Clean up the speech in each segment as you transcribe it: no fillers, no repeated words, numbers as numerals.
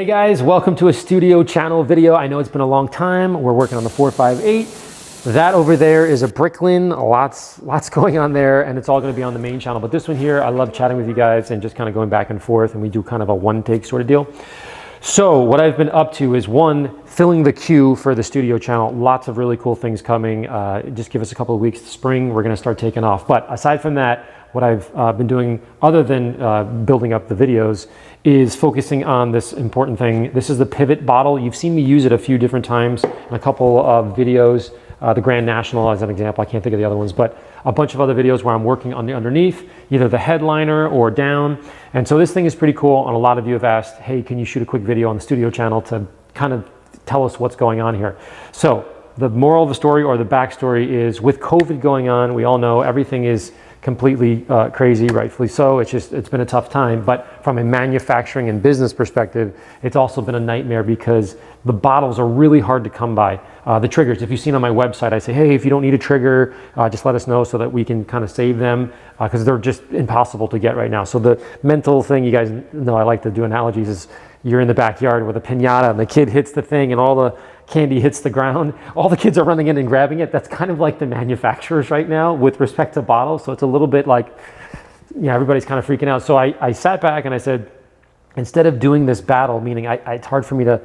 Hey guys, welcome to a studio channel video. I know it's been a long time. We're working on the 458. That over there is a Bricklin, lots going on there, and it's all gonna be on the main channel. But this one here, I love chatting with you guys and just kind of going back and forth, and we do kind of a one take sort of deal. So what I've been up to is one, filling the queue for the studio channel. Lots of really cool things coming. Just give us a couple of weeks. Spring, we're gonna start taking off. But aside from that, what I've been doing other than building up the videos is focusing on this important thing. This is the pivot bottle. You've seen me use it a few different times in a couple of videos. The Grand National as an example, I can't think of the other ones, but a bunch of other videos where I'm working on the underneath, either the headliner or down. And so this thing is pretty cool, and a lot of you have asked, hey, can you shoot a quick video on the studio channel to kind of tell us what's going on here? So the moral of the story, or the backstory, is with COVID going on, we all know everything is completely crazy, rightfully so. It's been a tough time, but from a manufacturing and business perspective, it's also been a nightmare because the bottles are really hard to come by. The triggers, if you've seen on my website, I say, hey, if you don't need a trigger, just let us know so that we can kind of save them, because they're just impossible to get right now. So the mental thing, you guys know I like to do analogies, is you're in the backyard with a piñata and the kid hits the thing and all the candy hits the ground. All the kids are running in and grabbing it. That's kind of like the manufacturers right now with respect to bottles. So it's a little bit like, yeah, everybody's kind of freaking out. So I sat back and I said, instead of doing this battle, meaning it's hard for me to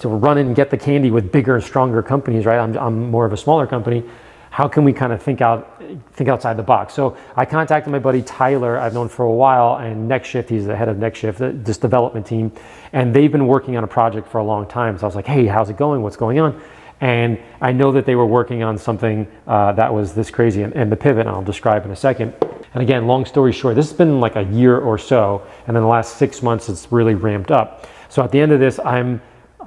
run in and get the candy with bigger and stronger companies, right? I'm more of a smaller company. How can we kind of think outside the box? So I contacted my buddy Tyler, I've known for a while, and Next Shift, he's the head of Next Shift, this development team, and they've been working on a project for a long time. So I was like, hey, how's it going? What's going on? And I know that they were working on something that was this crazy, and the pivot, and I'll describe in a second. And again, long story short, this has been like a year or so, and then the last 6 months, it's really ramped up. So at the end of this,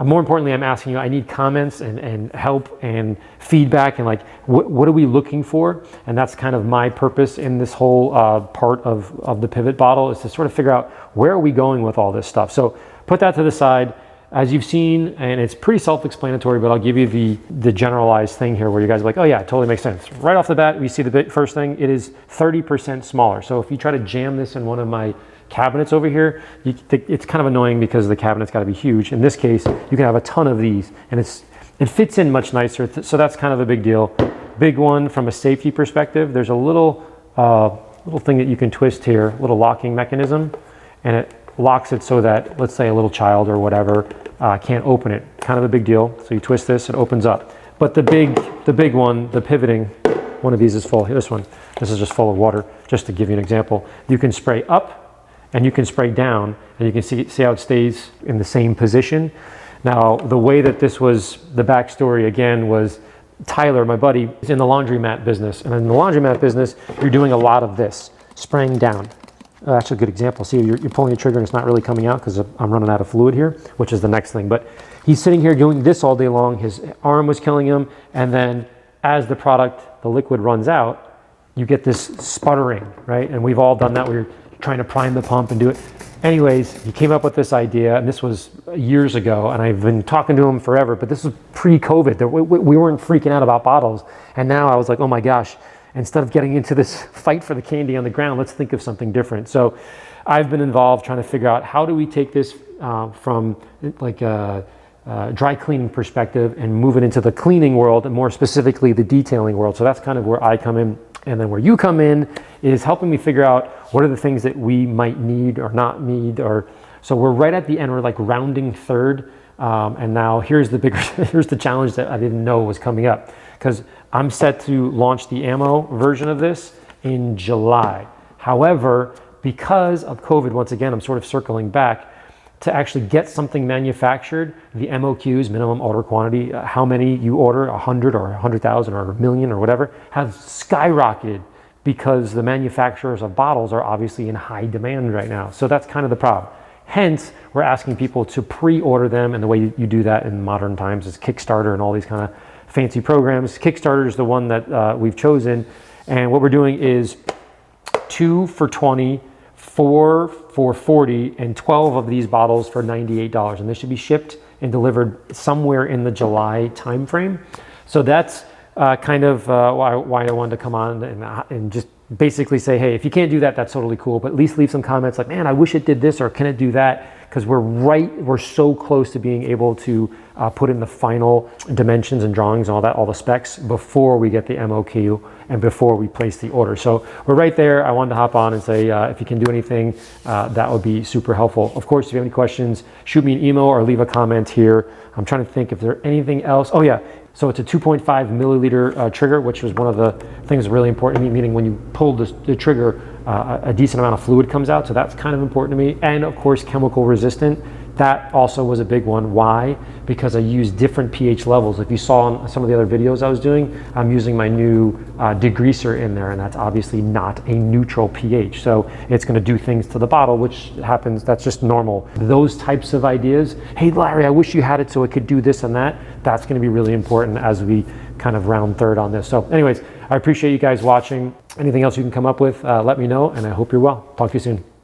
more importantly, I'm asking you, I need comments and help and feedback, and like, what are we looking for? And that's kind of my purpose in this whole part of the pivot bottle, is to sort of figure out where are we going with all this stuff. So put that to the side. As you've seen, and it's pretty self-explanatory, but I'll give you the generalized thing here where you guys are like, oh yeah, it totally makes sense. Right off the bat, we see the first thing, it is 30% smaller. So if you try to jam this in one of my cabinets over here, it's kind of annoying because the cabinet's got to be huge. In this case, you can have a ton of these, and it fits in much nicer. So that's kind of a big deal. Big one from a safety perspective, there's a little thing that you can twist here, a little locking mechanism, and it locks it so that, let's say, a little child or whatever can't open it. Kind of a big deal. So you twist this, it opens up. But the big one, the pivoting, one of these is full. This is just full of water. Just to give you an example, you can spray up and you can spray down, and you can see how it stays in the same position. Now, the way that this was, the backstory again was Tyler, my buddy, is in the laundromat business. And in the laundromat business, you're doing a lot of this, spraying down. That's a good example. See, you're pulling the trigger and it's not really coming out because I'm running out of fluid here, which is the next thing. But he's sitting here doing this all day long. His arm was killing him. And then as the liquid runs out, you get this sputtering, right? And we've all done that where you're trying to prime the pump and do it. Anyways, he came up with this idea, and this was years ago, and I've been talking to him forever, but this was pre-COVID. We weren't freaking out about bottles. And now I was like, oh my gosh, instead of getting into this fight for the candy on the ground, let's think of something different. So I've been involved trying to figure out, how do we take this from like a dry cleaning perspective and move it into the cleaning world, and more specifically the detailing world. So that's kind of where I come in. And then where you come in is helping me figure out what are the things that we might need or not need. So we're right at the end, we're like rounding third. And now here's the challenge that I didn't know was coming up, because I'm set to launch the ammo version of this in July. However, because of COVID, once again, I'm sort of circling back to actually get something manufactured. The MOQs, minimum order quantity, how many you order, 100 or 100,000 or a million or whatever, have skyrocketed because the manufacturers of bottles are obviously in high demand right now. So that's kind of the problem. Hence, we're asking people to pre-order them, and the way you do that in modern times is Kickstarter and all these kind of fancy programs. Kickstarter is the one that we've chosen, and what we're doing is 2 for $20, 4 for $40, and 12 of these bottles for $98, and they should be shipped and delivered somewhere in the July timeframe. So that's kind of why I wanted to come on and just basically say, hey, if you can't do that, that's totally cool, but at least leave some comments like, man, I wish it did this, or can it do that? Because we're so close to being able to put in the final dimensions and drawings and all the specs before we get the MOQ and before we place the order. So we're right there. I wanted to hop on and say, if you can do anything, that would be super helpful. Of course, if you have any questions, shoot me an email or leave a comment here. I'm trying to think if there's anything else. Oh yeah, so it's a 2.5 milliliter trigger, which was one of the things really important to me, meaning when you pull the trigger, a decent amount of fluid comes out. So that's kind of important to me. And of course, chemical resistant. That also was a big one. Why? Because I use different pH levels. If you saw on some of the other videos I was doing, I'm using my new degreaser in there, and that's obviously not a neutral pH. So it's gonna do things to the bottle, which happens, that's just normal. Those types of ideas, hey Larry, I wish you had it so it could do this and that, that's gonna be really important as we kind of round third on this. So anyways, I appreciate you guys watching. Anything else you can come up with, let me know, and I hope you're well. Talk to you soon.